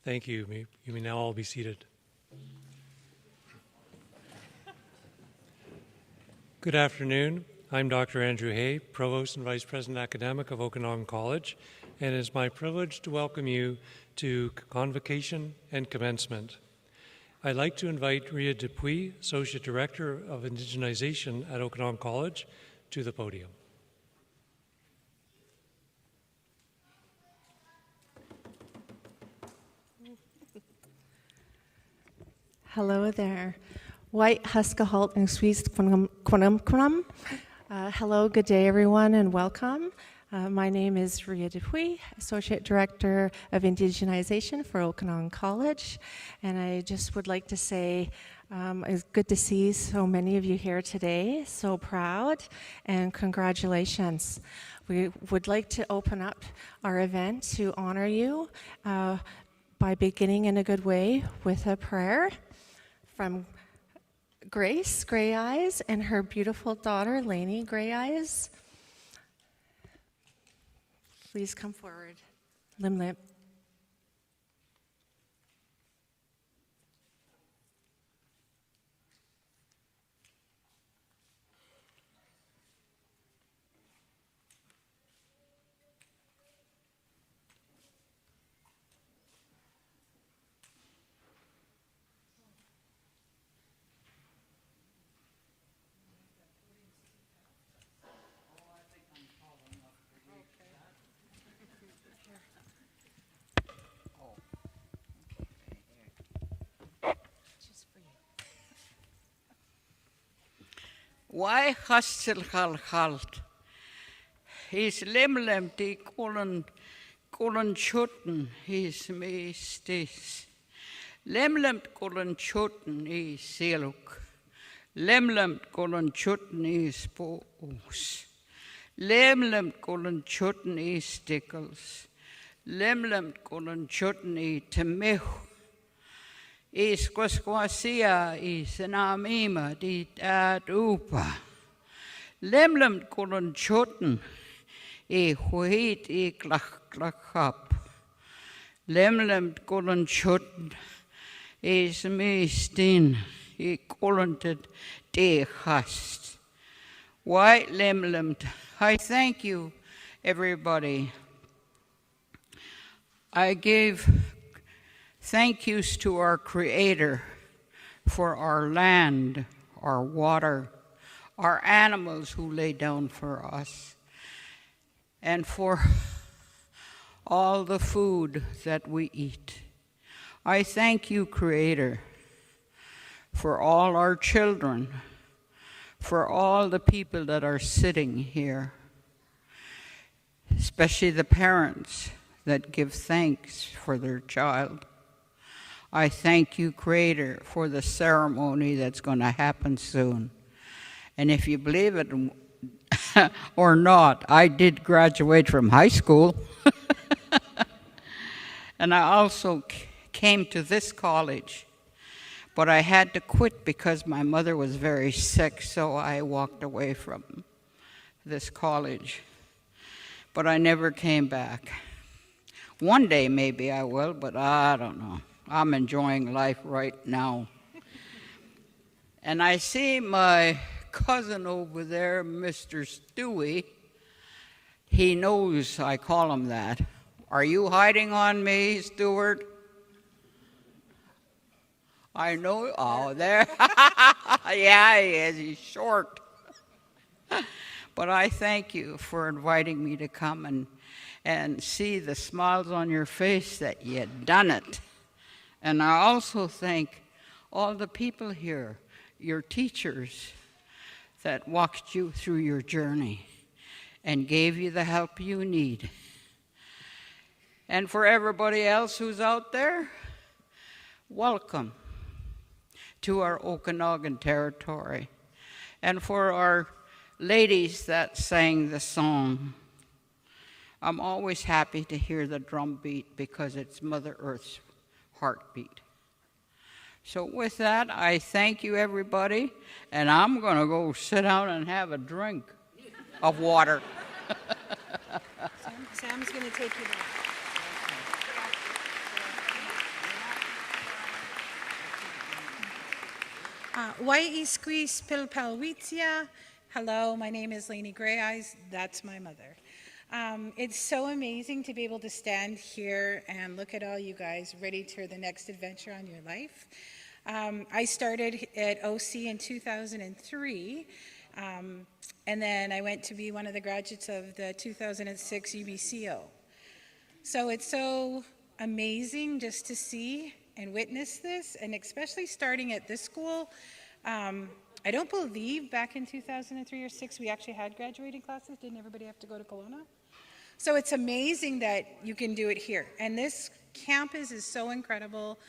Thank you. You may now all be seated. Good afternoon. I'm Dr. Andrew Hay, Provost and Vice President Academic of Okanagan College, and it is my privilege to welcome you to Convocation and Commencement. I'd like to invite Ria Dupuis, Associate Director of Indigenization at Okanagan College, to the podium. Hello there. White Huskahalt and Swiss Quanum. Hello, good day everyone and welcome. My name is Ria Dupuis, Associate Director of Indigenization for Okanagan College. And I just would like to say it's good to see so many of you here today. So proud and congratulations. We would like to open up our event to honor you by beginning in a good way with a prayer from Grace Gray Eyes and her beautiful daughter, Lainey Gray Eyes. Please come forward. Lim Lim. Why hustle halt? He's limlem die kullen chotten, he's meestis. Lemlem kullen chotten is seluk. Lemlem kullen chotten is boos. Lemlem kullen chotten is stickles. Lemlem kullen chotten is temeh. Is kwasquasia is an amima dit ad upa. Lemlem kulon chotten huit klachap. Lemlem kulon chotten is mistin kulonted de hast. Why lemlem? I thank you, everybody. I gave thank yous to our Creator for our land, our water, our animals who lay down for us, and for all the food that we eat. I thank you, Creator, for all our children, for all the people that are sitting here, especially the parents that give thanks for their child. I thank you, Creator, for the ceremony that's going to happen soon. And if you believe it or not, I did graduate from high school. And I also came to this college. But I had to quit because my mother was very sick, so I walked away from this college. But I never came back. One day maybe I will, but I don't know. I'm enjoying life right now. And I see my cousin over there, Mr. Stewie. He knows I call him that. Are you hiding on me, Stuart? I know. Oh, there. Yeah, he is. He's short. But I thank you for inviting me to come and see the smiles on your face that you had done it. And I also thank all the people here, your teachers, that walked you through your journey and gave you the help you need. And for everybody else who's out there, welcome to our Okanagan territory. And for our ladies that sang the song, I'm always happy to hear the drum beat because it's Mother Earth's heartbeat. So with that, I thank you, everybody, and I'm going to go sit down and have a drink of water. Sam's going to take you back. Squeeze Pilpalwitzia. Hello, my name is Lainey Gray Eyes. That's my mother. It's so amazing to be able to stand here and look at all you guys ready for the next adventure on your life. I started at OC in 2003, and then I went to be one of the graduates of the 2006 UBCO. So it's so amazing just to see and witness this, and especially starting at this school. I don't believe back in 2003 or 6 we actually had graduating classes. Didn't everybody have to go to Kelowna? So it's amazing that you can do it here. And this campus is so incredible.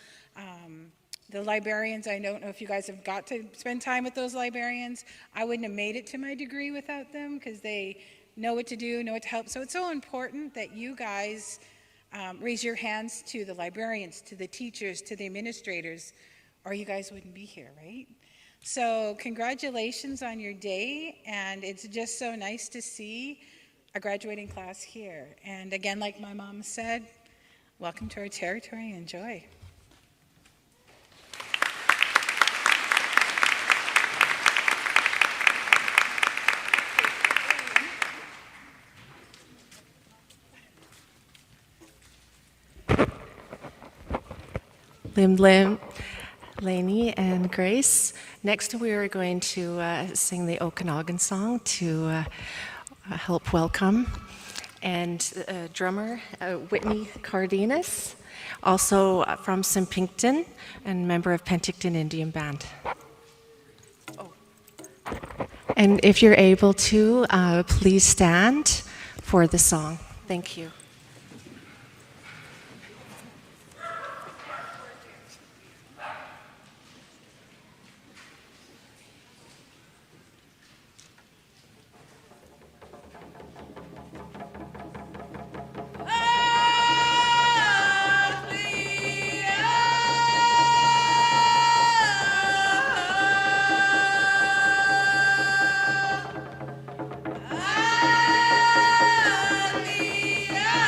The librarians, I don't know if you guys have got to spend time with those librarians. I wouldn't have made it to my degree without them because they know what to do, know what to help. So it's so important that you guys raise your hands to the librarians, to the teachers, to the administrators, or you guys wouldn't be here, right? So congratulations on your day, and it's just so nice to see a graduating class here. And again, like my mom said, welcome to our territory, enjoy. Lim, Lainey, and Grace. Next, we are going to sing the Okanagan song to help welcome. And drummer Whitney Cardenas, also from Simpington and member of Penticton Indian Band. Oh. And if you're able to, please stand for the song. Thank you. Yeah.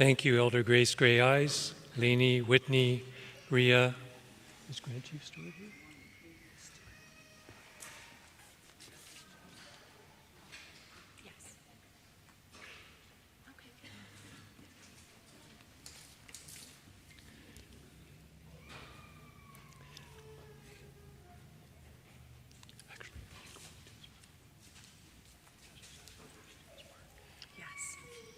Thank you, Elder Grace Gray Eyes, Lainey, Whitney, Rhea. Is Grand Chief Stewart here?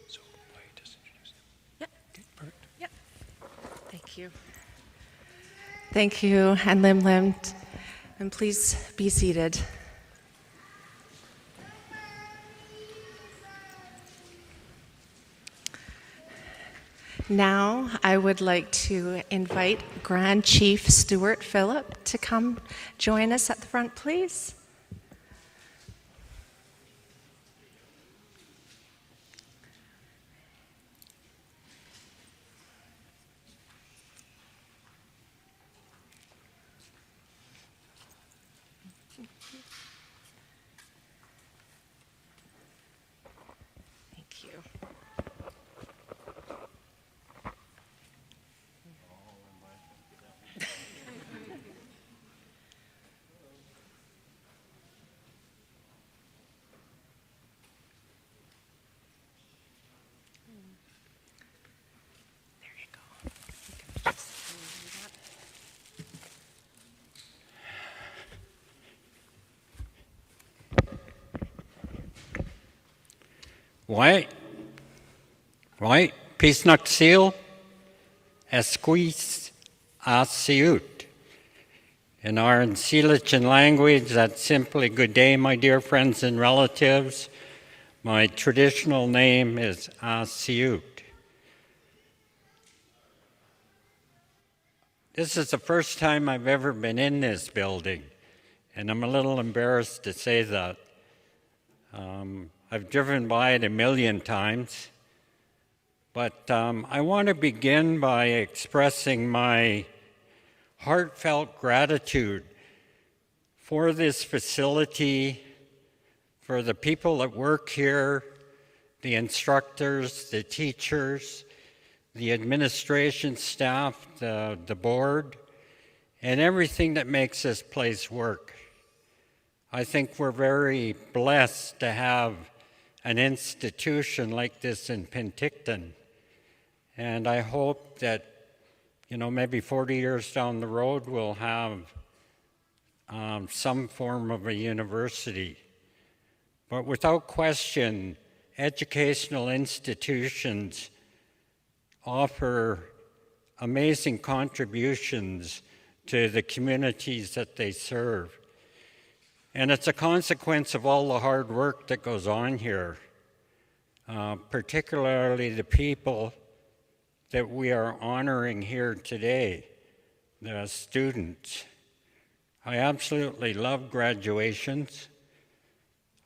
So, Wyatt just introduce him. Yep. Okay, perfect. Yep. Thank you. Thank you, and Lim Lim. And please be seated. Now, I would like to invite Grand Chief Stuart Phillip to come join us at the front, please. Thank you. There you go. You can just do that. Right, Pisnak seal, esquis asiut. In our Ensilichan language, that's simply good day, my dear friends and relatives. My traditional name is Asiut. This is the first time I've ever been in this building, and I'm a little embarrassed to say that. I've driven by it a million times, but I want to begin by expressing my heartfelt gratitude for this facility, for the people that work here, the instructors, the teachers, the administration staff, the board, and everything that makes this place work. I think we're very blessed to have an institution like this in Penticton. And I hope that, maybe 40 years down the road, we'll have some form of a university. But without question, educational institutions offer amazing contributions to the communities that they serve. And it's a consequence of all the hard work that goes on here, particularly the people that we are honoring here today, the students. I absolutely love graduations.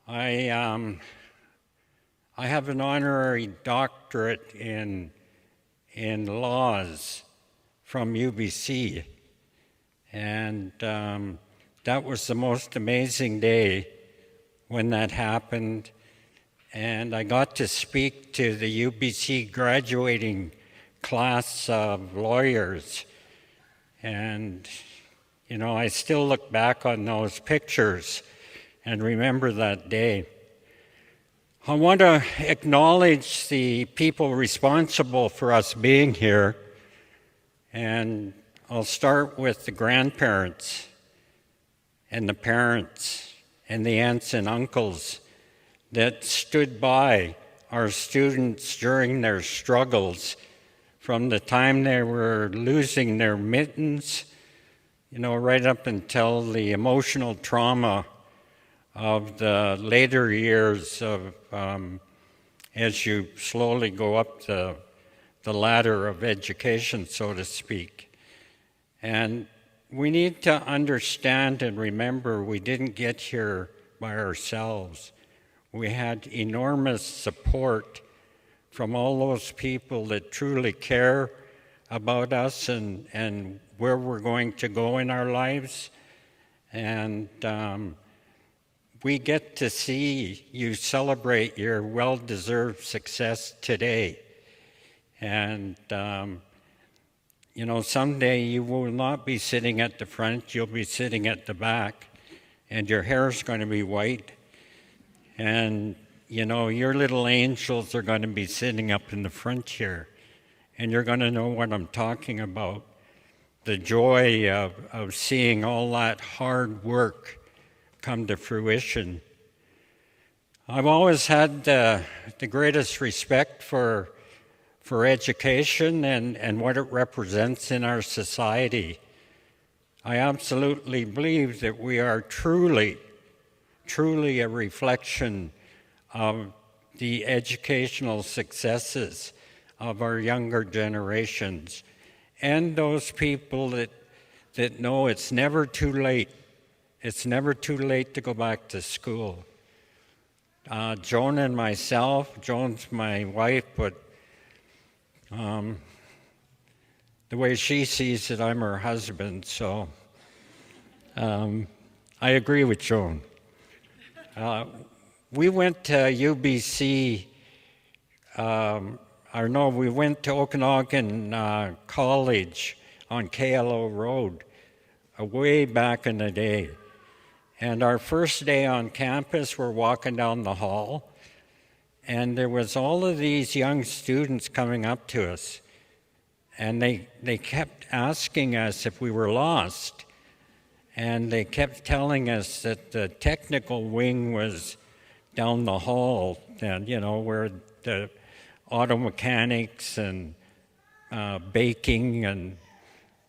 I have an honorary doctorate in laws from UBC, and that was the most amazing day when that happened. And I got to speak to the UBC graduating class of lawyers. And, I still look back on those pictures and remember that day. I want to acknowledge the people responsible for us being here. And I'll start with the grandparents and the parents and the aunts and uncles that stood by our students during their struggles from the time they were losing their mittens, right up until the emotional trauma of the later years of as you slowly go up the ladder of education, so to speak. And we need to understand and remember we didn't get here by ourselves. We had enormous support from all those people that truly care about us and where we're going to go in our lives. And we get to see you celebrate your well-deserved success today. And, someday you will not be sitting at the front, you'll be sitting at the back, and your hair is going to be white. And, your little angels are going to be sitting up in the front here. And you're going to know what I'm talking about. The joy of seeing all that hard work come to fruition. I've always had the greatest respect for education and what it represents in our society. I absolutely believe that we are truly a reflection of the educational successes of our younger generations and those people that know it's never too late. It's never too late to go back to school. Joan and myself, Joan's my wife, but the way she sees it, I'm her husband, so I agree with Joan. We went to UBC, we went to Okanagan College on KLO Road way back in the day. And our first day on campus, we're walking down the hall, and there was all of these young students coming up to us, and they kept asking us if we were lost, and they kept telling us that the technical wing was down the hall, and where the auto mechanics and baking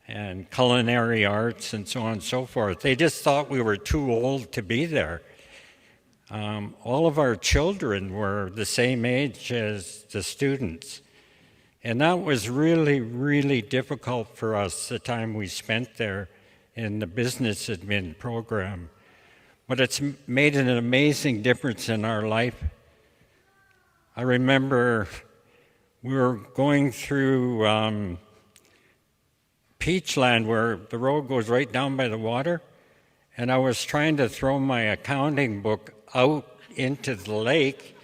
and culinary arts and so on and so forth. They just thought we were too old to be there. All of our children were the same age as the students. And that was really, really difficult for us the time we spent there in the business admin program. But it's made an amazing difference in our life. I remember we were going through Peachland, where the road goes right down by the water, and I was trying to throw my accounting book out into the lake,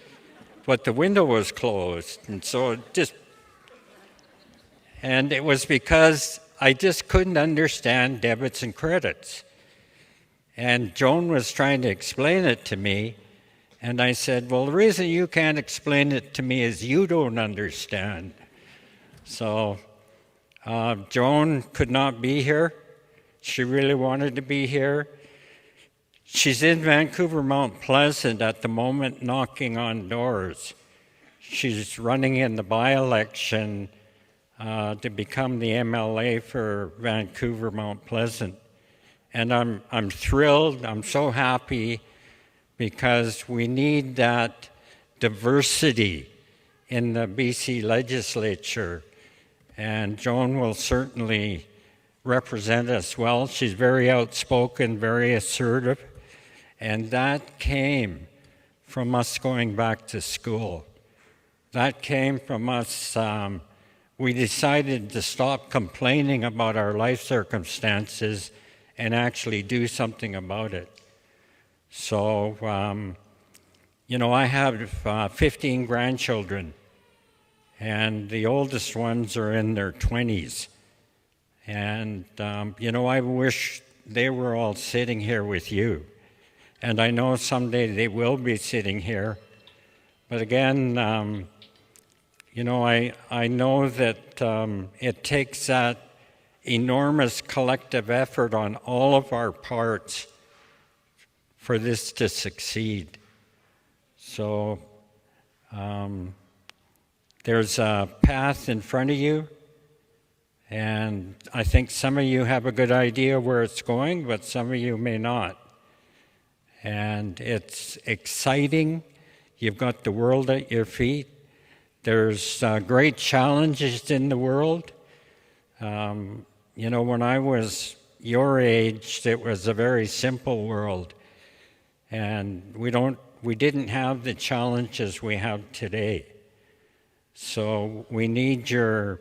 but the window was closed, and it was because I just couldn't understand debits and credits. And Joan was trying to explain it to me, and I said, well, the reason you can't explain it to me is you don't understand. So Joan could not be here. She really wanted to be here. She's in Vancouver Mount Pleasant at the moment, knocking on doors. She's running in the by-election to become the MLA for Vancouver Mount Pleasant. And I'm thrilled, I'm so happy, because we need that diversity in the BC legislature. And Joan will certainly represent us well. She's very outspoken, very assertive, and that came from us going back to school. That came from us, we decided to stop complaining about our life circumstances and actually do something about it. So, I have 15 grandchildren, and the oldest ones are in their 20s. And, I wish they were all sitting here with you. And I know someday they will be sitting here. But again, I know that it takes that enormous collective effort on all of our parts for this to succeed. So there's a path in front of you, and I think some of you have a good idea where it's going, but some of you may not. And it's exciting. You've got the world at your feet. There's great challenges in the world. When I was your age, it was a very simple world. And we didn't have the challenges we have today. So we need your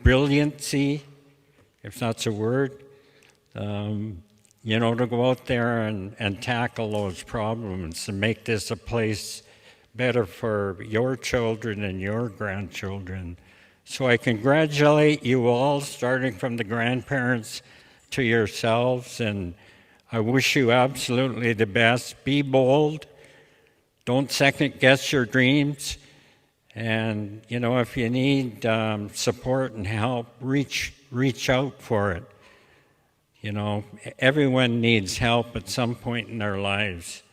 brilliancy, if that's a word, to go out there and tackle those problems and make this a place better for your children and your grandchildren. So I congratulate you all, starting from the grandparents to yourselves, and I wish you absolutely the best. Be bold. Don't second guess your dreams. And, you know, if you need support and help, reach out for it. You know, everyone needs help at some point in their lives.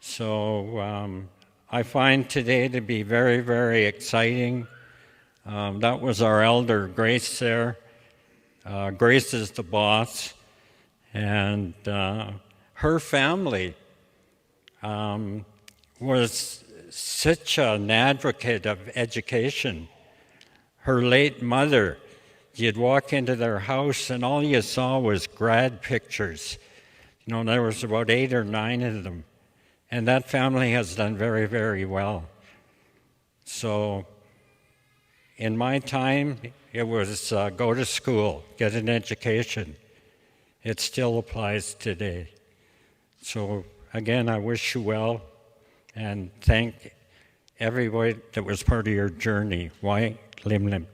So I find today to be very, very exciting. That was our elder, Grace, there. Grace is the boss. And her family was such an advocate of education. Her late mother, you'd walk into their house and all you saw was grad pictures. You know, there was about 8 or 9 of them. And that family has done very, very well. So in my time, it was go to school, get an education. It still applies today. So again, I wish you well and thank everybody that was part of your journey. Why Lim Lim.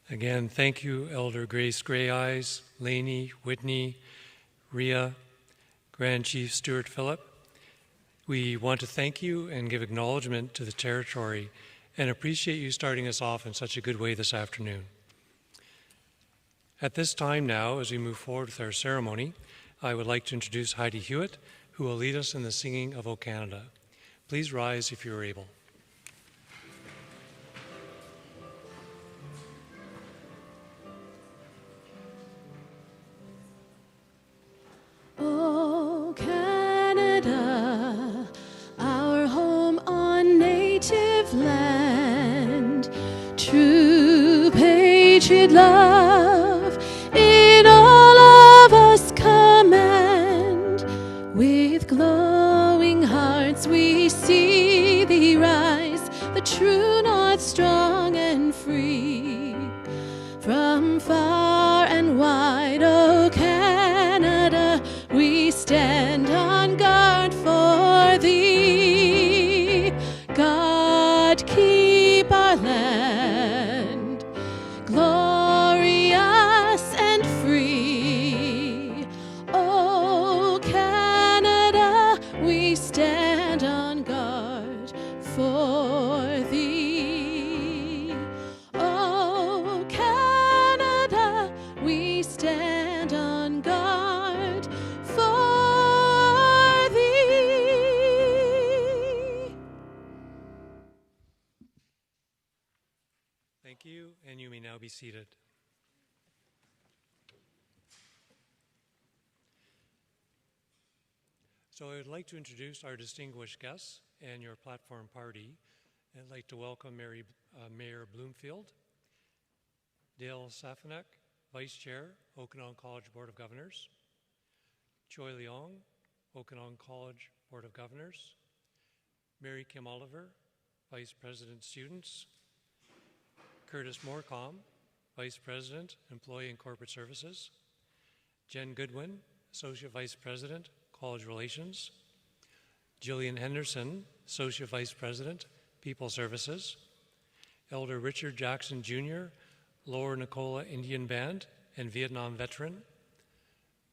Again, thank you, Elder Grace Gray Eyes, Lainey, Whitney, Rhea, Grand Chief Stuart Phillip. We want to thank you and give acknowledgement to the territory and appreciate you starting us off in such a good way this afternoon. At this time now, as we move forward with our ceremony, I would like to introduce Heidi Hewitt, who will lead us in the singing of O Canada. Please rise if you are able. O Canada, our home on native land, true patriot love in all of us command. With glowing hearts we see thee rise, the true north strong and free. From far and wide, O Canada, we stand on guard for thee. God keep our land glorious and free. O Canada, we stand on guard for thee. O Canada, we stand on guard for thee. Thank you, and you may now be seated. So I would like to introduce our distinguished guests and your platform party. I'd like to welcome Mayor Bloomfield, Dale Safanek, Vice Chair, Okanagan College Board of Governors, Choi Leong, Okanagan College Board of Governors, Mary Kim Oliver, Vice President Students, Curtis Morecom, Vice President, Employee and Corporate Services, Jen Goodwin, Associate Vice President, College Relations, Jillian Henderson, Associate Vice President, People Services, Elder Richard Jackson Jr., Lower Nicola Indian Band and Vietnam veteran,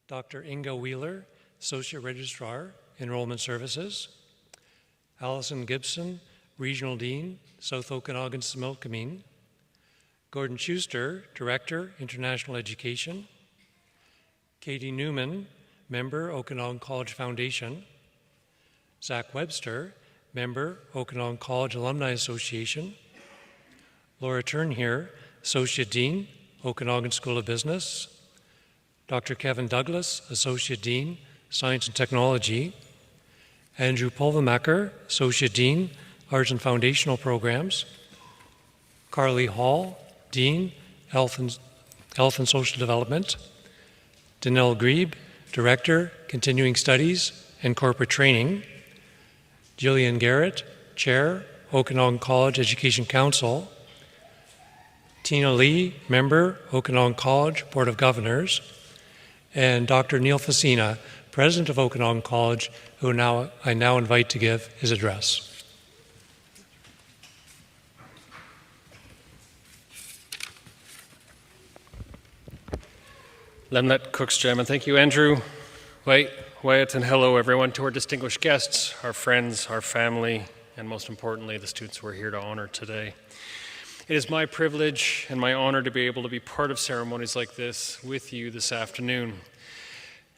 Dr. Inga Wheeler, Associate Registrar, Enrollment Services, Allison Gibson, Regional Dean, South Okanagan Similkameen, Gordon Schuster, Director, International Education, Katie Newman, Member, Okanagan College Foundation, Zach Webster, Member, Okanagan College Alumni Association, Laura Turnhere, Associate Dean, Okanagan School of Business, Dr. Kevin Douglas, Associate Dean, Science and Technology, Andrew Pulvemacher, Associate Dean, Arts and Foundational Programs, Carly Hall, Dean, Health and Social Development, Danelle Grebe, Director, Continuing Studies and Corporate Training, Jillian Garrett, Chair, Okanagan College Education Council, Tina Lee, Member, Okanagan College Board of Governors, and Dr. Neil Facina, President of Okanagan College, who I now invite to give his address. Lemnet Cooksjam, and thank you, Andrew, Wyatt, and hello, everyone, to our distinguished guests, our friends, our family, and most importantly, the students we're here to honor today. It is my privilege and my honor to be able to be part of ceremonies like this with you this afternoon.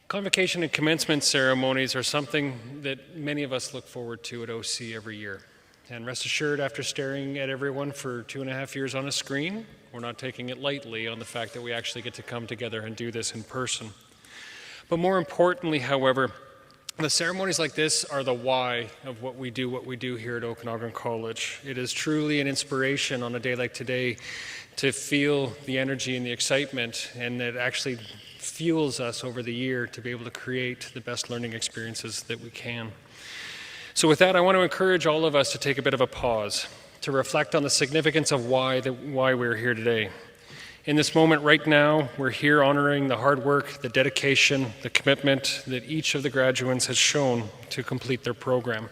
Convocation and commencement ceremonies are something that many of us look forward to at OC every year. And rest assured, after staring at everyone for 2.5 years on a screen, we're not taking it lightly on the fact that we actually get to come together and do this in person. But more importantly, however, the ceremonies like this are the why of what we do here at Okanagan College. It is truly an inspiration on a day like today to feel the energy and the excitement, and it actually fuels us over the year to be able to create the best learning experiences that we can. So with that, I want to encourage all of us to take a bit of a pause, to reflect on the significance of why we're here today. In this moment right now, we're here honoring the hard work, the dedication, the commitment that each of the graduates has shown to complete their program.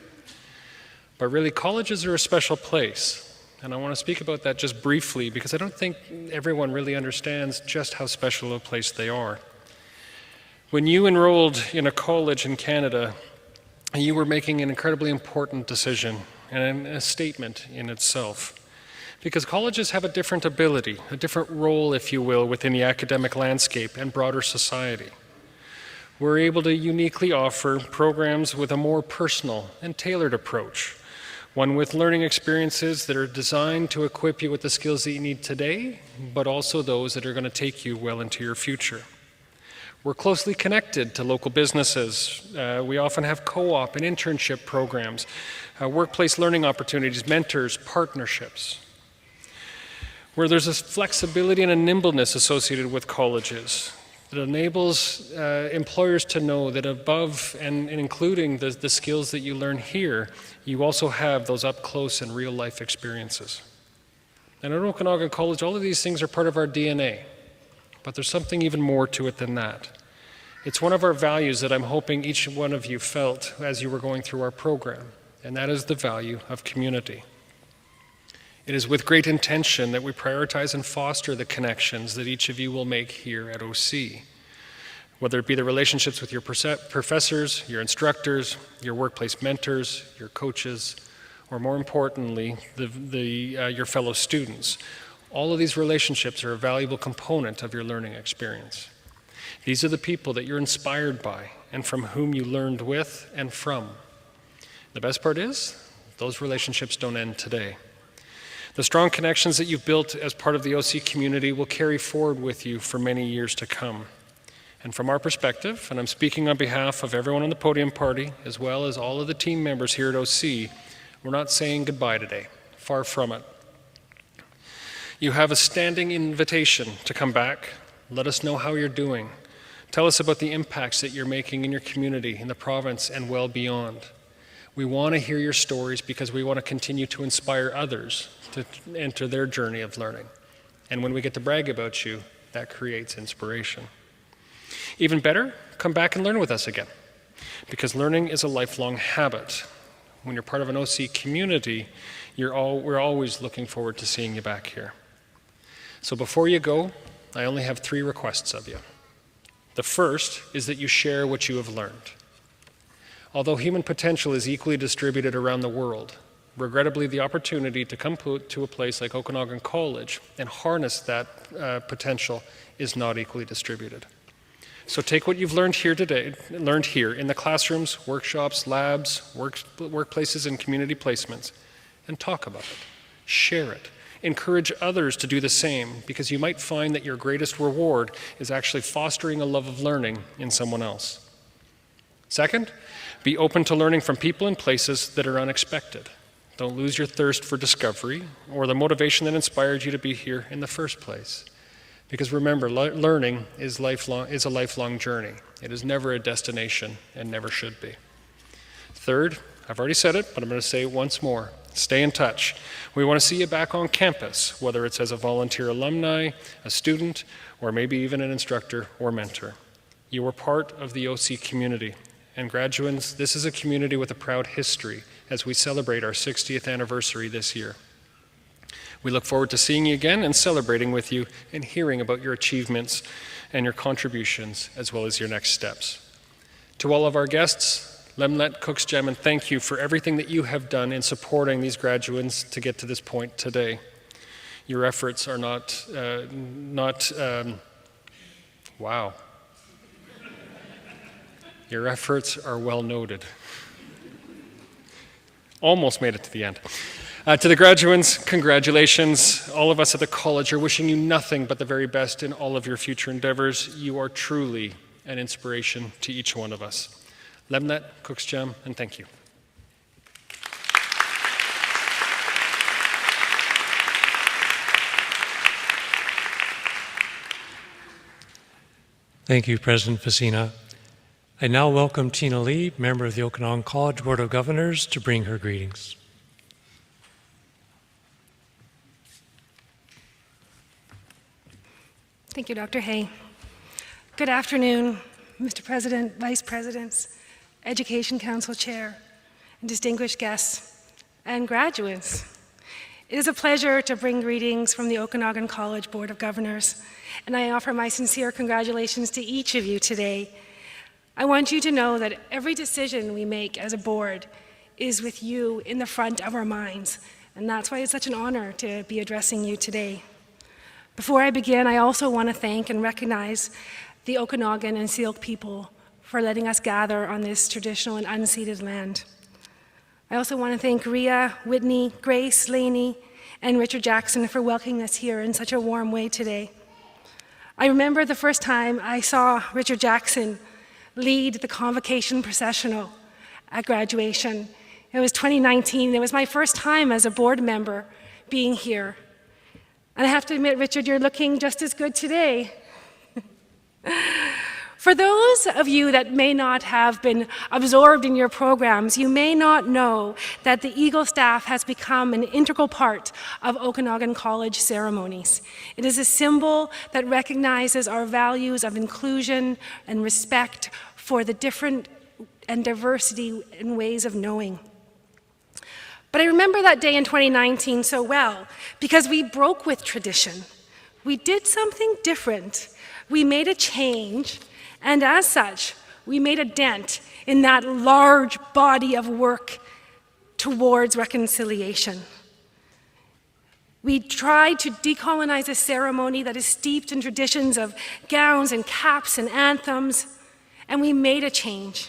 But really, colleges are a special place, and I want to speak about that just briefly because I don't think everyone really understands just how special a place they are. When you enrolled in a college in Canada, you were making an incredibly important decision and a statement in itself. Because colleges have a different ability, a different role, if you will, within the academic landscape and broader society. We're able to uniquely offer programs with a more personal and tailored approach, one with learning experiences that are designed to equip you with the skills that you need today, but also those that are going to take you well into your future. We're closely connected to local businesses. We often have co-op and internship programs, workplace learning opportunities, mentors, partnerships. Where there's a flexibility and a nimbleness associated with colleges that enables employers to know that above and including the skills that you learn here, you also have those up close and real life experiences. And at Okanagan College, all of these things are part of our DNA. But there's something even more to it than that. It's one of our values that I'm hoping each one of you felt as you were going through our program, and that is the value of community. It is with great intention that we prioritize and foster the connections that each of you will make here at OC, whether it be the relationships with your professors, your instructors, your workplace mentors, your coaches, or more importantly, your fellow students. All of these relationships are a valuable component of your learning experience. These are the people that you're inspired by and from whom you learned with and from. The best part is, those relationships don't end today. The strong connections that you've built as part of the OC community will carry forward with you for many years to come. And from our perspective, and I'm speaking on behalf of everyone on the podium party, as well as all of the team members here at OC, we're not saying goodbye today. Far from it. You have a standing invitation to come back. Let us know how you're doing. Tell us about the impacts that you're making in your community, in the province, and well beyond. We want to hear your stories because we want to continue to inspire others to enter their journey of learning. And when we get to brag about you, that creates inspiration. Even better, come back and learn with us again, because learning is a lifelong habit. When you're part of an OC community, we're always looking forward to seeing you back here. So before you go, I only have 3 requests of you. The first is that you share what you have learned. Although human potential is equally distributed around the world, regrettably the opportunity to come to a place like Okanagan College and harness that potential is not equally distributed. So take what you've learned here in the classrooms, workshops, labs, workplaces, and community placements, and talk about it. Share it. Encourage others to do the same, because you might find that your greatest reward is actually fostering a love of learning in someone else. Second, be open to learning from people and places that are unexpected. Don't lose your thirst for discovery or the motivation that inspired you to be here in the first place. Because remember, learning is a lifelong journey. It is never a destination and never should be. Third, I've already said it, but I'm going to say it once more. Stay in touch. We want to see you back on campus, whether it's as a volunteer alumni, a student, or maybe even an instructor or mentor. You are part of the OC community. And graduates, this is a community with a proud history as we celebrate our 60th anniversary this year. We look forward to seeing you again and celebrating with you and hearing about your achievements and your contributions as well as your next steps. To all of our guests, Lemlet, Cooksjam, and thank you for everything that you have done in supporting these graduates to get to this point today. Your efforts are wow. Your efforts are well noted. Almost made it to the end. To the graduates, congratulations. All of us at the college are wishing you nothing but the very best in all of your future endeavors. You are truly an inspiration to each one of us. Lemnet, Cooksjam, and thank you. Thank you, President Facina. I now welcome Tina Lee, member of the Okanagan College Board of Governors, to bring her greetings. Thank you, Dr. Hay. Good afternoon, Mr. President, Vice Presidents, Education Council Chair, and distinguished guests and graduates. It is a pleasure to bring greetings from the Okanagan College Board of Governors, and I offer my sincere congratulations to each of you today. I want you to know that every decision we make as a board is with you in the front of our minds, and that's why it's such an honor to be addressing you today. Before I begin, I also want to thank and recognize the Okanagan and Syilx people for letting us gather on this traditional and unceded land. I also want to thank Rhea, Whitney, Grace, Lainey, and Richard Jackson for welcoming us here in such a warm way today. I remember the first time I saw Richard Jackson lead the Convocation processional at graduation. It was 2019. It was my first time as a board member being here. And I have to admit, Richard, you're looking just as good today. For those of you that may not have been absorbed in your programs, you may not know that the Eagle staff has become an integral part of Okanagan College ceremonies. It is a symbol that recognizes our values of inclusion and respect for the different and diversity in ways of knowing. But I remember that day in 2019 so well because we broke with tradition. We did something different. We made a change, and as such, we made a dent in that large body of work towards reconciliation. We tried to decolonize a ceremony that is steeped in traditions of gowns and caps and anthems, and we made a change.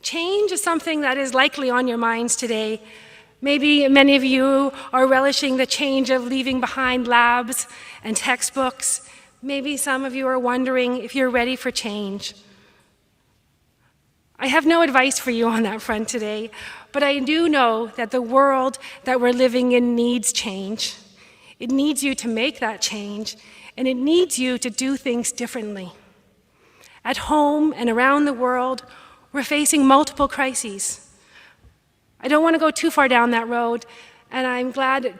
Change is something that is likely on your minds today. Maybe many of you are relishing the change of leaving behind labs and textbooks. Maybe some of you are wondering if you're ready for change. I have no advice for you on that front today, but I do know that the world that we're living in needs change. It needs you to make that change, and it needs you to do things differently. At home and around the world, we're facing multiple crises. I don't want to go too far down that road, and I'm glad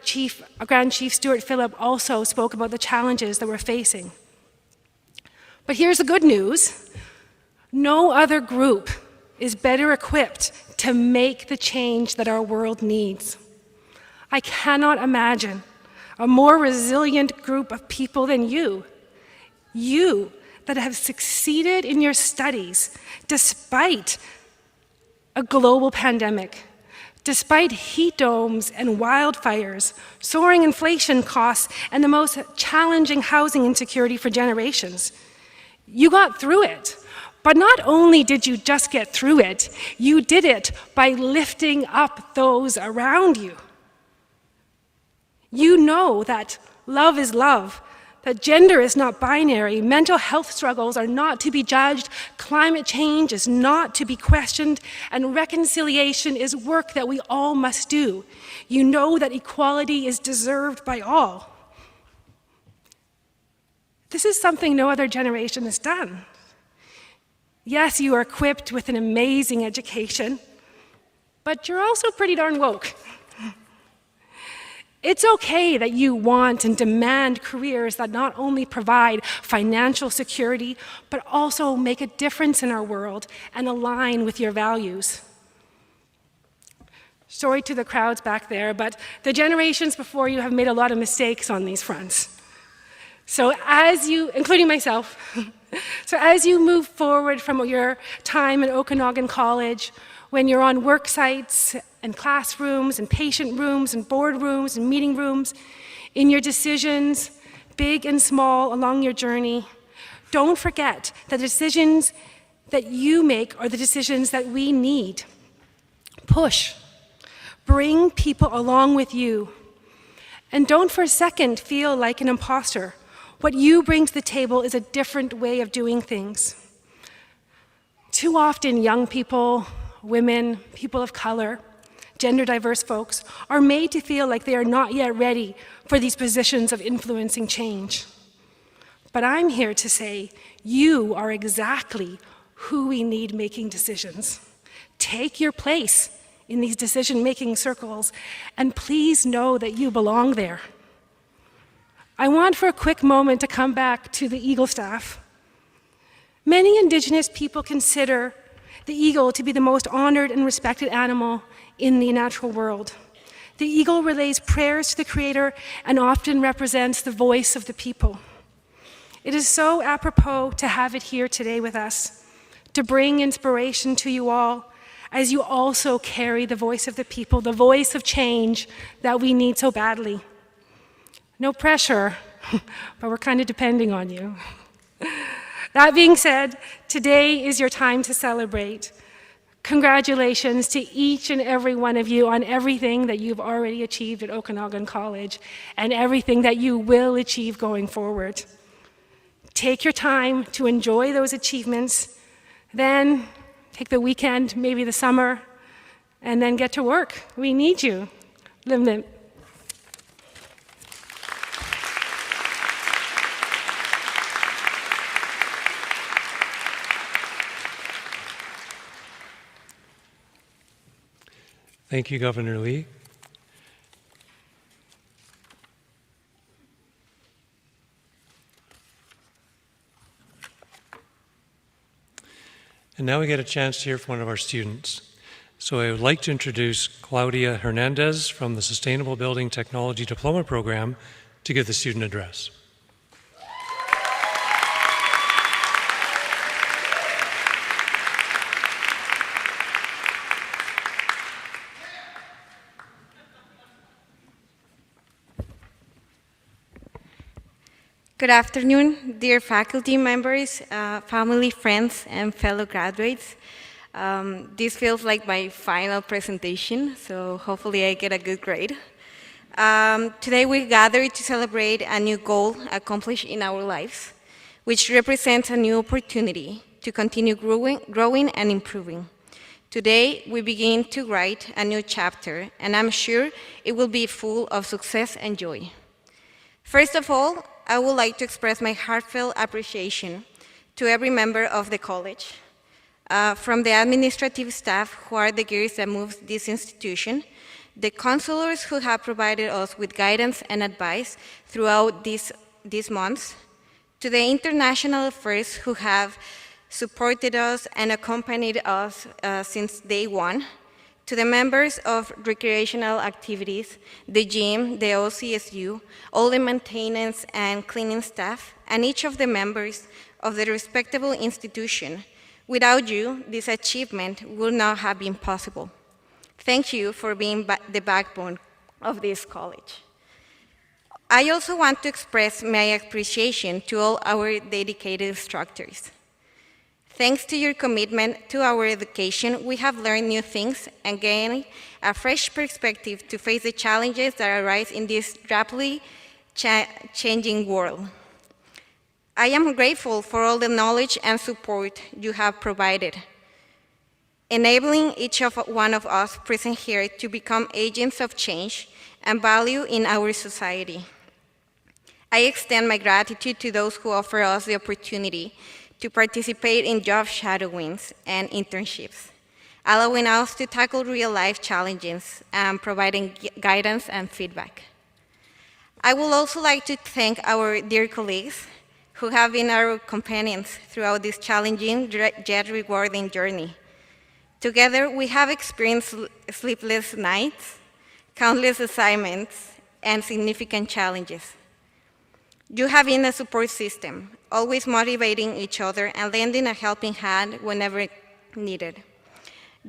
Grand Chief Stuart Phillip also spoke about the challenges that we're facing. But here's the good news. No other group is better equipped to make the change that our world needs. I cannot imagine a more resilient group of people than you. You that have succeeded in your studies despite a global pandemic, despite heat domes and wildfires, soaring inflation costs, and the most challenging housing insecurity for generations. You got through it. But not only did you just get through it, you did it by lifting up those around you. You know that love is love, that gender is not binary, mental health struggles are not to be judged, climate change is not to be questioned, and reconciliation is work that we all must do. You know that equality is deserved by all. This is something no other generation has done. Yes, you are equipped with an amazing education, but you're also pretty darn woke. It's okay that you want and demand careers that not only provide financial security, but also make a difference in our world and align with your values. Sorry to the crowds back there, but the generations before you have made a lot of mistakes on these fronts. So as you, including myself, so as you move forward from your time at Okanagan College, when you're on work sites and classrooms and patient rooms and board rooms and meeting rooms, in your decisions, big and small along your journey, don't forget that the decisions that you make are the decisions that we need. Push. Bring people along with you. And don't for a second feel like an imposter. What you bring to the table is a different way of doing things. Too often, young people, women, people of color, gender diverse folks are made to feel like they are not yet ready for these positions of influencing change. But I'm here to say you are exactly who we need making decisions. Take your place in these decision-making circles, and please know that you belong there. I want for a quick moment to come back to the eagle staff. Many Indigenous people consider the eagle to be the most honored and respected animal in the natural world. The eagle relays prayers to the Creator and often represents the voice of the people. It is so apropos to have it here today with us, to bring inspiration to you all, as you also carry the voice of the people, the voice of change that we need so badly. No pressure, but we're kind of depending on you. That being said, today is your time to celebrate. Congratulations to each and every one of you on everything that you've already achieved at Okanagan College and everything that you will achieve going forward. Take your time to enjoy those achievements, then take the weekend, maybe the summer, and then get to work. We need you. Lim lim. Thank you, Governor Lee. And now we get a chance to hear from one of our students. So I would like to introduce Claudia Hernandez from the Sustainable Building Technology Diploma Program to give the student address. Good afternoon, dear faculty members, family, friends, and fellow graduates. This feels like my final presentation, so hopefully I get a good grade. Today we gather to celebrate a new goal accomplished in our lives, which represents a new opportunity to continue growing and improving. Today we begin to write a new chapter, and I'm sure it will be full of success and joy. First of all, I would like to express my heartfelt appreciation to every member of the college, from the administrative staff who are the gears that move this institution, the counselors who have provided us with guidance and advice throughout these months, to the international affairs who have supported us and accompanied us since day one, to the members of recreational activities, the gym, the OCSU, all the maintenance and cleaning staff, and each of the members of the respectable institution. Without you, this achievement would not have been possible. Thank you for being the backbone of this college. I also want to express my appreciation to all our dedicated instructors. Thanks to your commitment to our education, we have learned new things and gained a fresh perspective to face the challenges that arise in this rapidly changing world. I am grateful for all the knowledge and support you have provided, enabling each one of us present here to become agents of change and value in our society. I extend my gratitude to those who offer us the opportunity to participate in job shadowings and internships, allowing us to tackle real-life challenges and providing guidance and feedback. I would also like to thank our dear colleagues who have been our companions throughout this challenging yet rewarding journey. Together, we have experienced sleepless nights, countless assignments, and significant challenges. You have been a support system, always motivating each other and lending a helping hand whenever needed.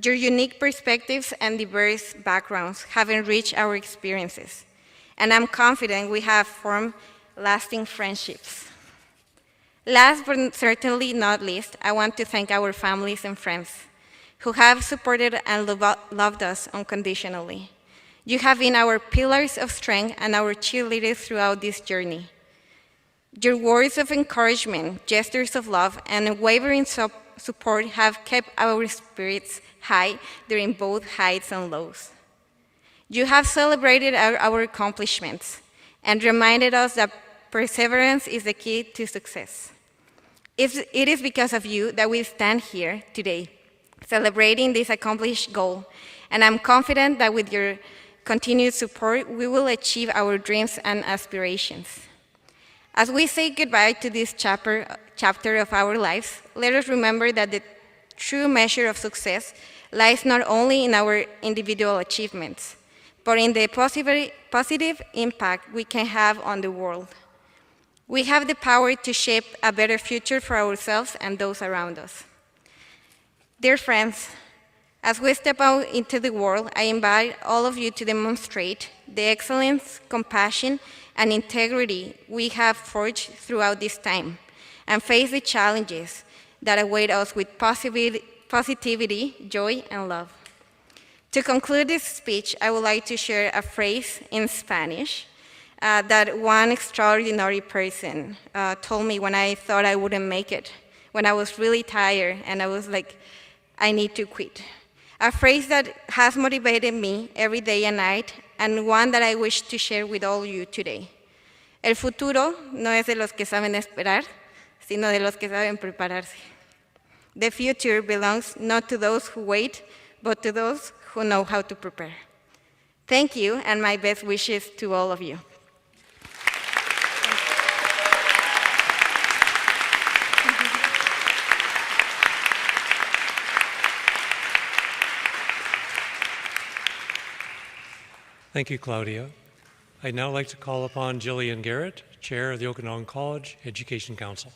Your unique perspectives and diverse backgrounds have enriched our experiences, and I'm confident we have formed lasting friendships. Last but certainly not least, I want to thank our families and friends who have supported and loved us unconditionally. You have been our pillars of strength and our cheerleaders throughout this journey. Your words of encouragement, gestures of love, and unwavering support have kept our spirits high during both heights and lows. You have celebrated our accomplishments and reminded us that perseverance is the key to success. It is because of you that we stand here today, celebrating this accomplished goal, and I'm confident that with your continued support, we will achieve our dreams and aspirations. As we say goodbye to this chapter of our lives, let us remember that the true measure of success lies not only in our individual achievements, but in the positive impact we can have on the world. We have the power to shape a better future for ourselves and those around us. Dear friends, as we step out into the world, I invite all of you to demonstrate the excellence, compassion, and integrity we have forged throughout this time, and face the challenges that await us with positivity, joy, and love. To conclude this speech, I would like to share a phrase in Spanish that one extraordinary person told me when I thought I wouldn't make it, when I was really tired and I was like, I need to quit. A phrase that has motivated me every day and night, and one that I wish to share with all you today. El futuro no es de los que saben esperar, sino de los que saben prepararse. The future belongs not to those who wait, but to those who know how to prepare. Thank you, and my best wishes to all of you. Thank you, Claudia. I'd now like to call upon Jillian Garrett, Chair of the Okanagan College Education Council.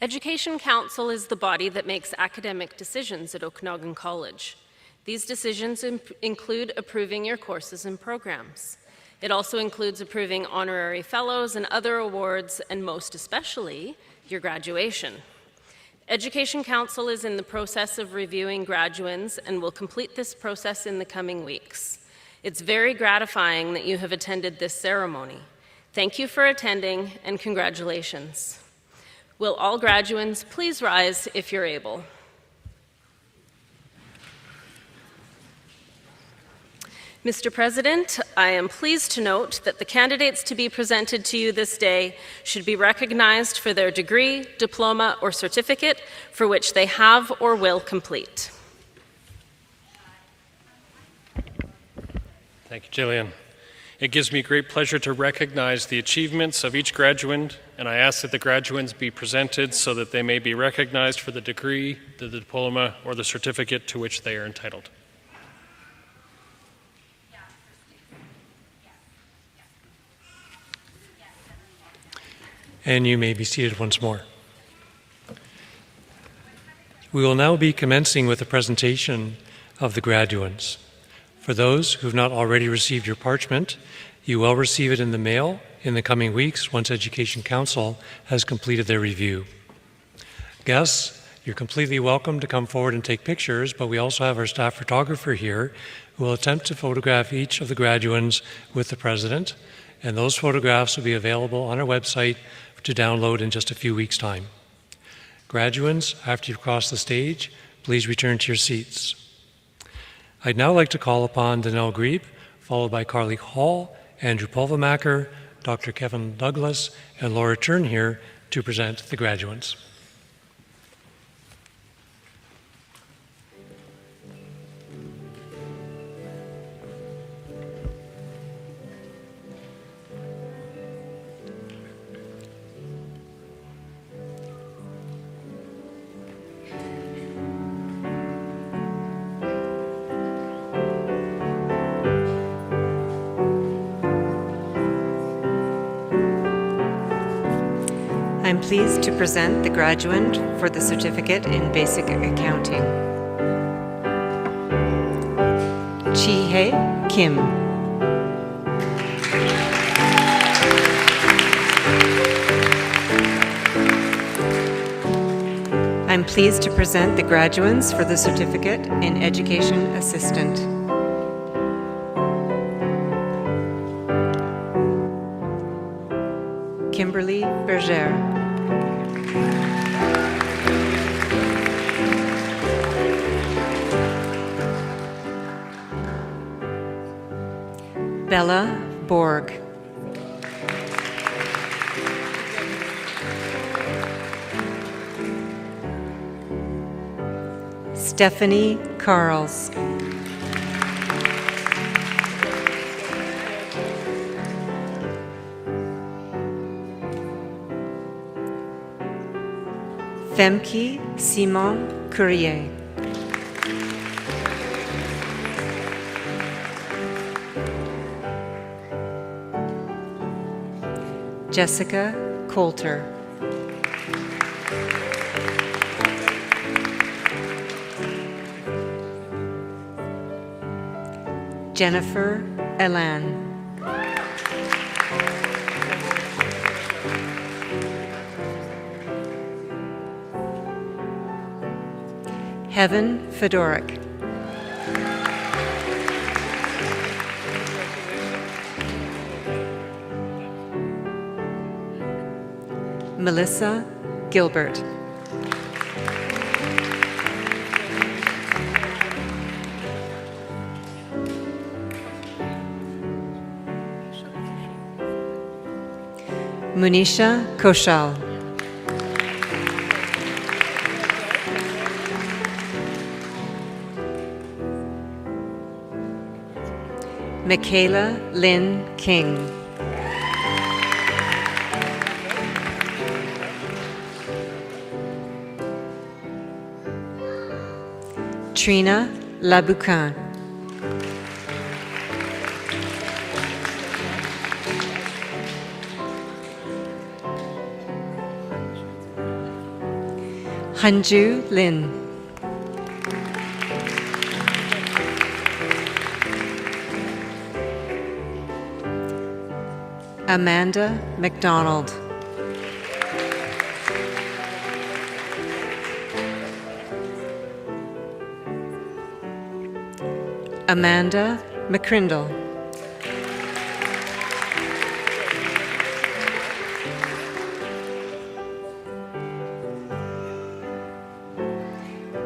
Education Council is the body that makes academic decisions at Okanagan College. These decisions include approving your courses and programs. It also includes approving honorary fellows and other awards, and most especially, your graduation. Education Council is in the process of reviewing graduands and will complete this process in the coming weeks. It's very gratifying that you have attended this ceremony. Thank you for attending, and congratulations. Will all graduands please rise if you're able? Mr. President, I am pleased to note that the candidates to be presented to you this day should be recognized for their degree, diploma, or certificate for which they have or will complete. Thank you, Jillian. It gives me great pleasure to recognize the achievements of each graduand, and I ask that the graduands be presented so that they may be recognized for the degree, the diploma, or the certificate to which they are entitled. And you may be seated once more. We will now be commencing with the presentation of the graduands. For those who have not already received your parchment, you will receive it in the mail in the coming weeks once Education Council has completed their review. Guests, you're completely welcome to come forward and take pictures, but we also have our staff photographer here who will attempt to photograph each of the graduands with the president, and those photographs will be available on our website to download in just a few weeks' time. Graduands, after you've crossed the stage, please return to your seats. I'd now like to call upon Danelle Grebe, followed by Carly Hall, Andrew Pulvermacher, Dr. Kevin Douglas, and Laura Turn here to present the graduates. I'm pleased to present the graduand for the Certificate in Basic Accounting. Chi-Hye Kim. I'm pleased to present the graduands for the Certificate in Education Assistant. Kimberly Berger. Bella Borg. Stephanie Carls. Femke Simon Courier. Jessica Coulter. Jennifer Elan. Heaven Fedorik. Melissa Gilbert. Munisha Koshal. Michaela Lynn King. Trina Laboucan. Hanju Lin. Amanda McDonald. Amanda McCrindle.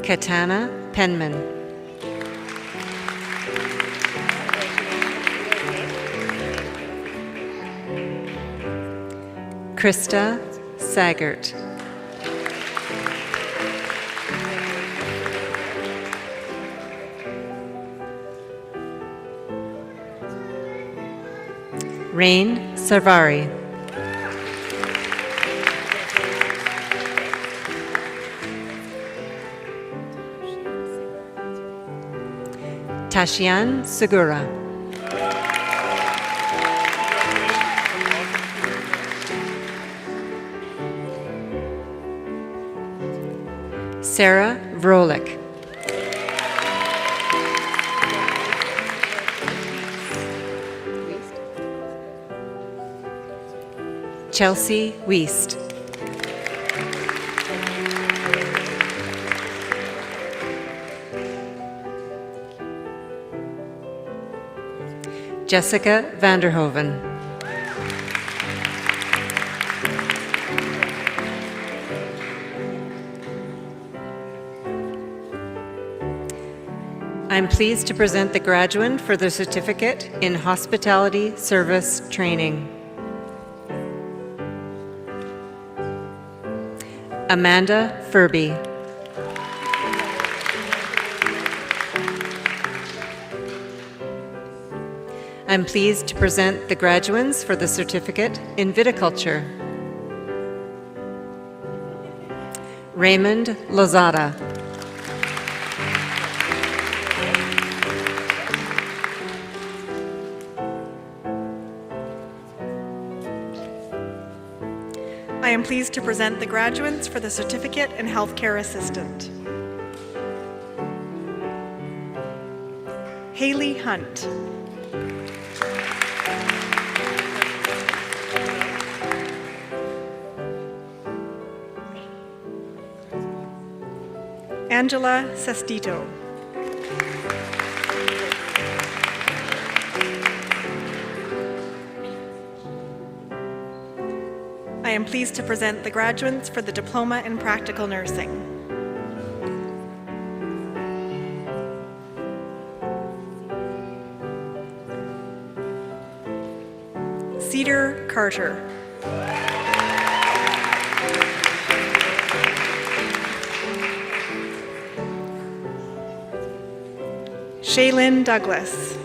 Katana Penman. Krista Sagert. Rain Sarvari. Tashian Segura. Sarah Vrolik. Chelsea Wiest. Jessica Vanderhoven. I'm pleased to present the graduand for the certificate in hospitality service training. Amanda Furby. I'm pleased to present the graduands for the certificate in viticulture. Raymond Lozada. I am pleased to present the graduates for the certificate in healthcare assistant. Haley Hunt. Angela Sestito. I am pleased to present the graduates for the diploma in practical nursing. Cedar Carter. Shaylin Douglas.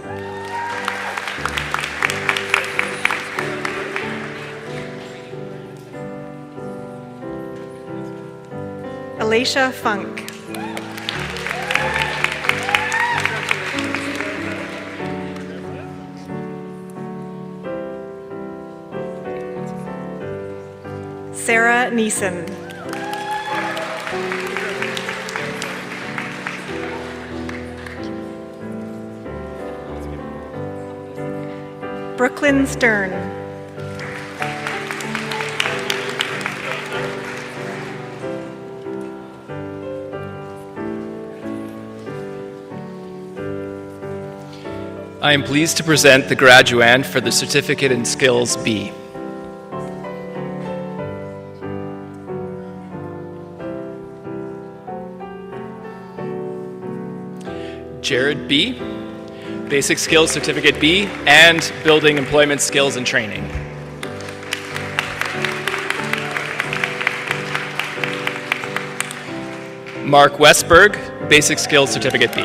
Alicia Funk. Sarah Neeson. Brooklyn Stern. I am pleased to present the graduand for the Certificate in Skills B. Jared B., Basic Skills Certificate B, and Building Employment Skills and Training. Mark Westberg, Basic Skills Certificate B.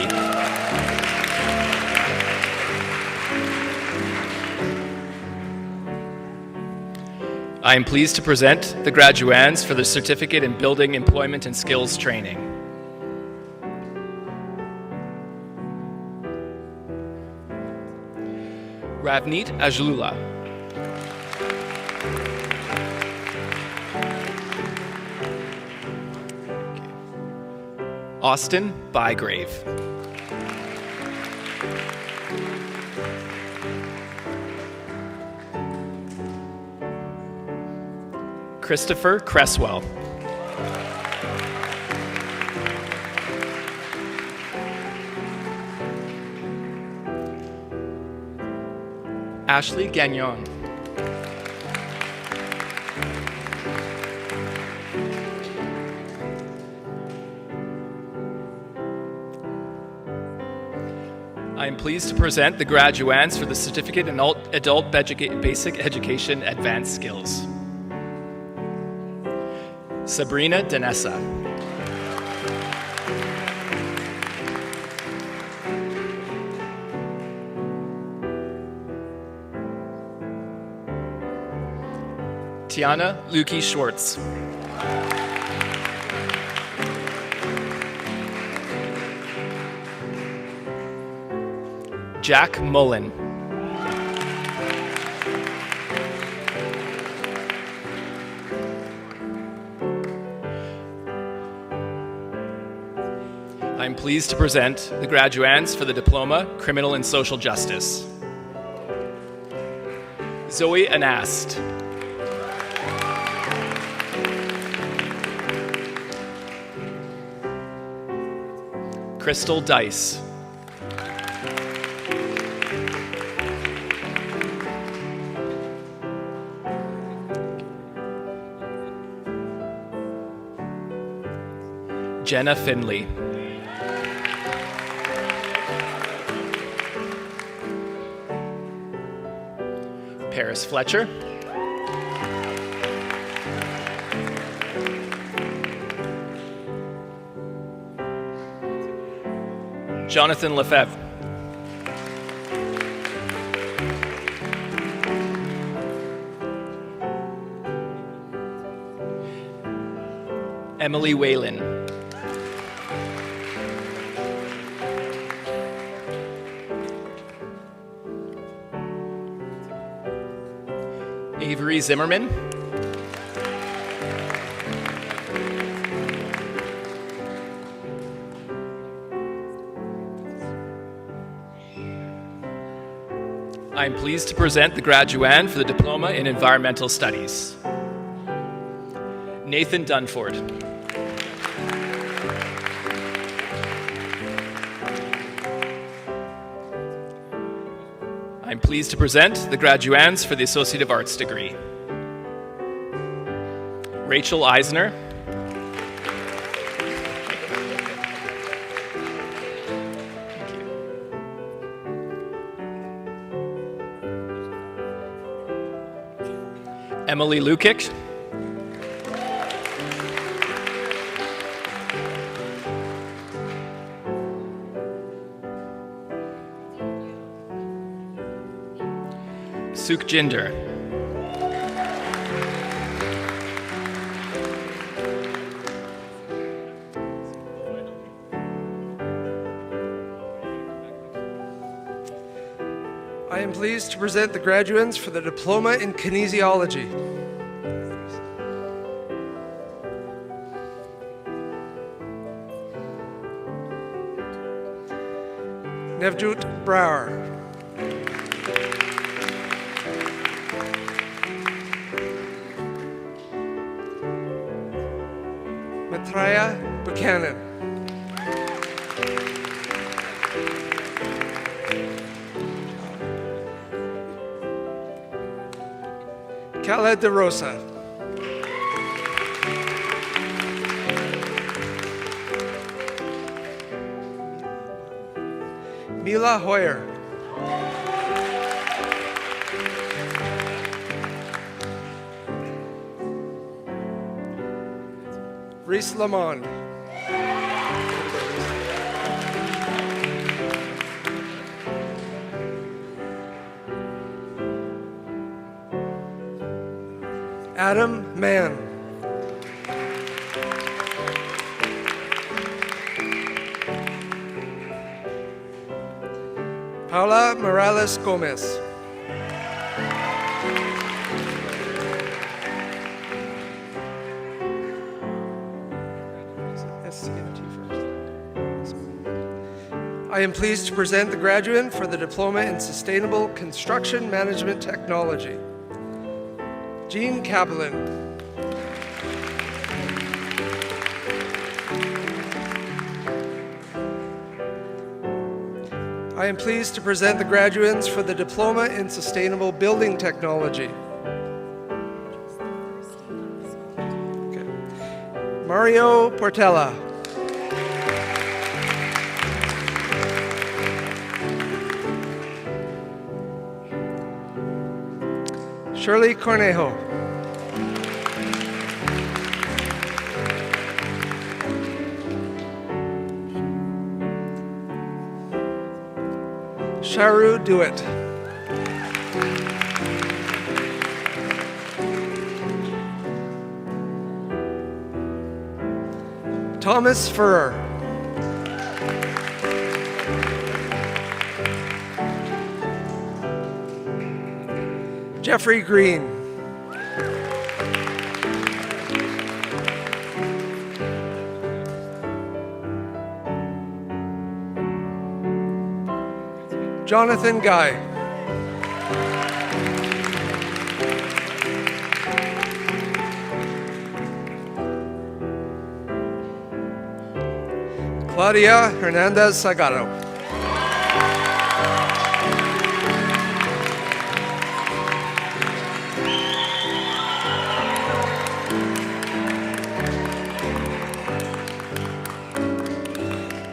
I am pleased to present the graduands for the Certificate in Building Employment and Skills Training. Ravneet Ajlula. Austin Bygrave. Christopher Cresswell. Ashley Gagnon. I am pleased to present the graduands for the Certificate in Adult Basic Education Advanced Skills. Sabrina Danessa. Tiana Lukey Schwartz. Jack Mullen. I'm pleased to present the graduands for the Diploma, Criminal and Social Justice. Zoe Anast. Crystal Dice. Jenna Finley. Harris Fletcher. Jonathan Lefebvre. Emily Whalen. Avery Zimmerman. I'm pleased to present the graduand for the Diploma in Environmental Studies. Nathan Dunford. I'm pleased to present the graduands for the Associate of Arts degree. Rachel Eisner. Emily Lukic. Sukhjinder. I am pleased to present the graduands for the Diploma in Kinesiology. Nevjot Brouwer. Maitreya Buchanan. Kala De Rosa. Mila Hoyer. Reese Lamond. Adam Mann. Paula Morales Gomez. I am pleased to present the graduate for the Diploma in Sustainable Construction Management Technology. Jean Kaplan. I am pleased to present the graduands for the Diploma in Sustainable Building Technology. Okay. Mario Portela. Shirley Cornejo. Sharu Dewitt. Thomas Furrer. Jeffrey Green. Jonathan Guy. Claudia Hernandez Sagado.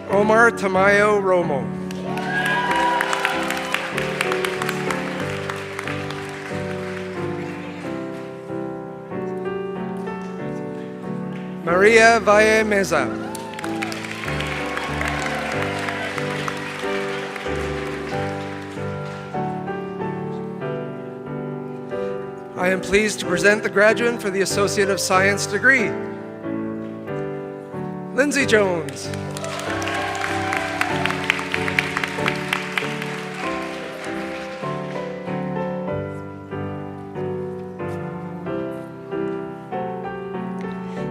Omar Tamayo Romo. Maria Valle Meza. I am pleased to present the graduate for the Associate of Science degree, Lindsay Jones.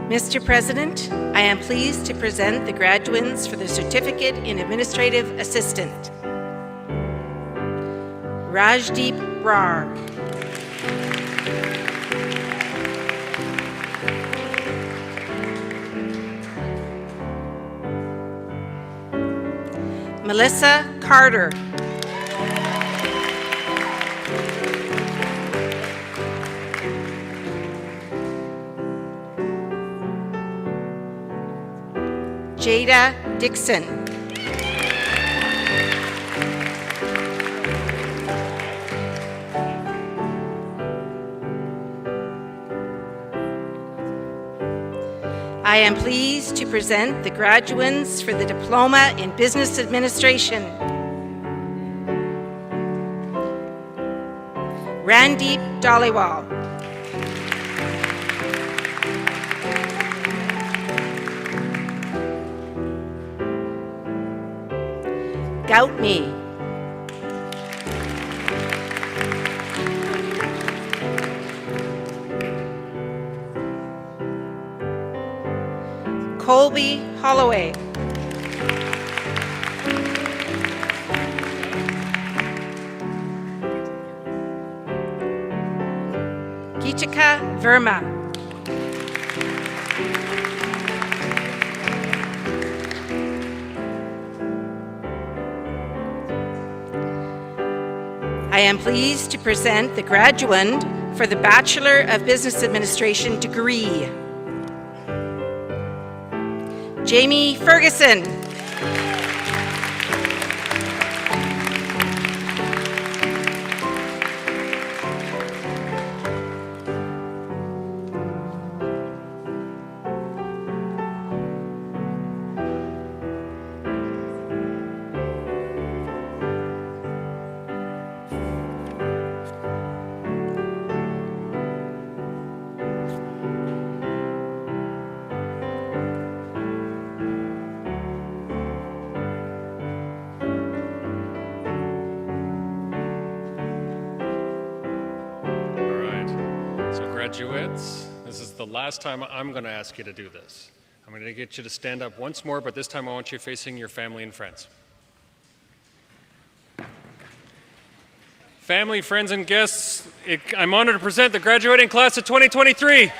Mr. President, I am pleased to present the graduates for the Certificate in Administrative Assistant. Rajdeep Rar. Melissa Carter. Jada Dixon. I am pleased to present the graduates for the Diploma in Business Administration. Randeep Dhaliwal. Goutme. Colby Holloway. Geetika Verma. I am pleased to present the graduate for the Bachelor of Business Administration degree, Jamie Ferguson. Graduates, this is the last time I'm going to ask you to do this. I'm going to get you to stand up once more, but this time I want you facing your family and friends. Family, friends, and guests, I'm honored to present the graduating class of 2023.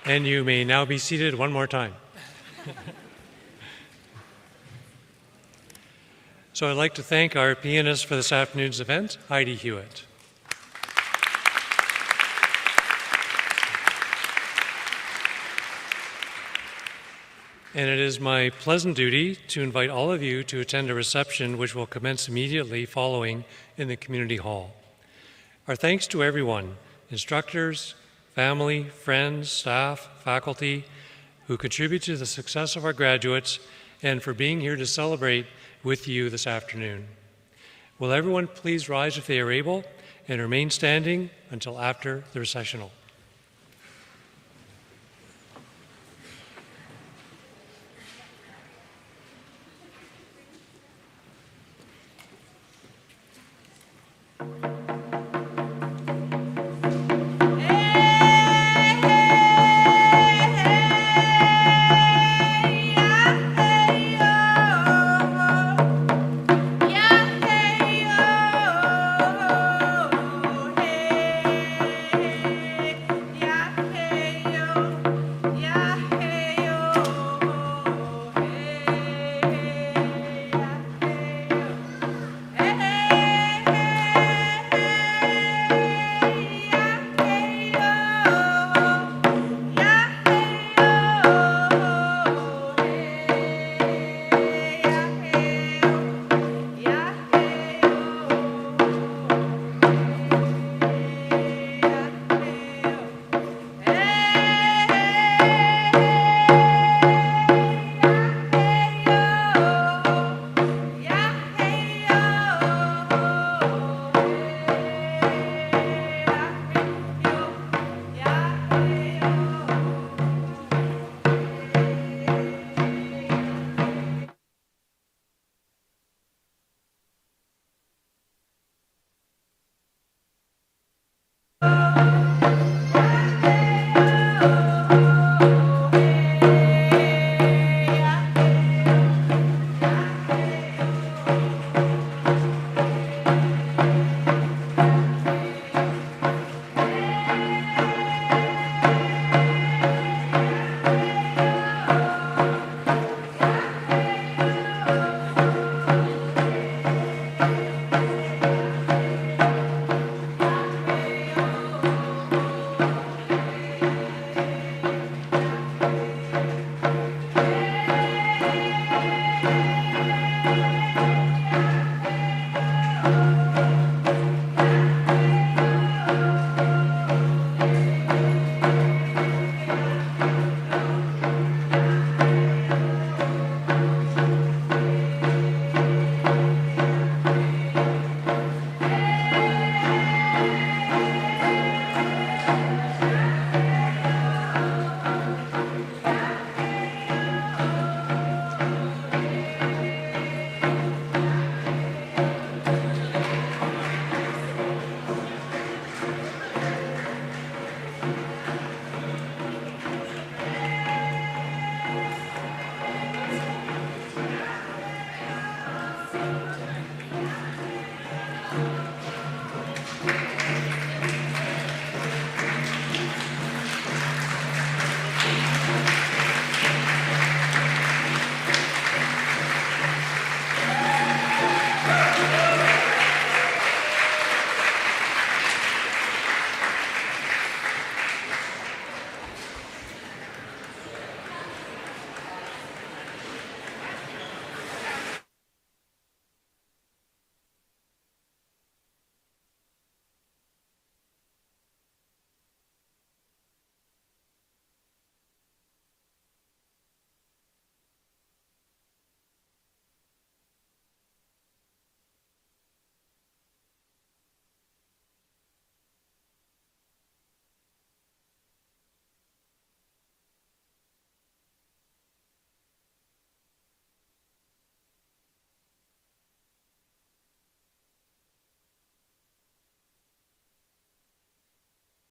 And you may now be seated one more time. So I'd like to thank our pianist for this afternoon's event, Heidi Hewitt. And it is my pleasant duty to invite all of you to attend a reception which will commence immediately following in the community hall. Our thanks to everyone, instructors, family, friends, staff, faculty, who contribute to the success of our graduates, and for being here to celebrate with you this afternoon. Will everyone please rise if they are able and remain standing until after the recessional.